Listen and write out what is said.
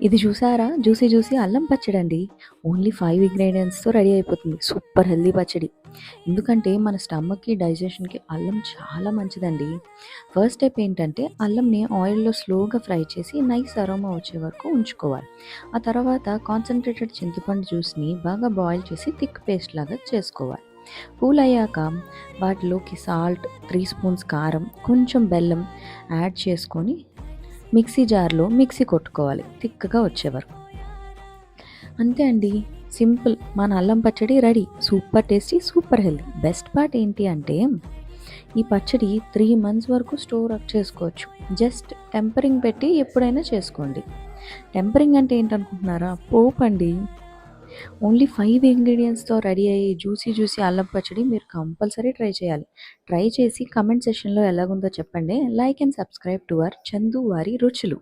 ఇది చూసారా? Juicy juicy అల్లం పచ్చడండి. ఓన్లీ 5 ఇంగ్రీడియెంట్స్‌తో రెడీ అయిపోతుంది. సూపర్ హెల్తీ పచ్చడి. ఎందుకంటే మన స్టమక్‌కి, డైజెషన్‌కి అల్లం చాలా మంచిదండి. ఫస్ట్ స్టెప్ ఏంటంటే అల్లంని ఆయిల్‌లో స్లోగా ఫ్రై చేసి నైస్ అరోమా వచ్చే వరకు ఉంచుకోవాలి. ఆ తర్వాత కాన్సంట్రేటెడ్ చింతపండు జ్యూస్‌ని బాగా బాయిల్ చేసి థిక్ పేస్ట్ లాగా చేసుకోవాలి. కూల్ అయ్యాక వాటిలోకి సాల్ట్, 3 స్పూన్స్ కారం, కొంచెం బెల్లం యాడ్ చేసుకొని మిక్సీ జార్‌లో మిక్సీ కొట్టుకోవాలి థిక్‌గా వచ్చే వరకు. అంతే అండి. సింపుల్. మన అల్లం పచ్చడి ready. Super tasty, super healthy. Best part ఏంటి అంటే ఈ పచ్చడి 3 మంత్స్ వరకు స్టోర్ అప్ చేసుకోవచ్చు. జస్ట్ టెంపరింగ్ పెట్టి ఎప్పుడైనా చేసుకోండి. టెంపరింగ్ అంటే ఏంటనుకుంటున్నారా? పోపండి. ఓన్లీ 5 ఇంగ్రీడియెంట్స్‌తో రెడీ అయ్యే జ్యూసీ జ్యూసీ అల్లం పచ్చడి మీరు కంపల్సరీ ట్రై చేయాలి. ట్రై చేసి కామెంట్ సెక్షన్‌లో ఎలాగుందో చెప్పండి. Like and subscribe to our Chandu వారి రుచులు.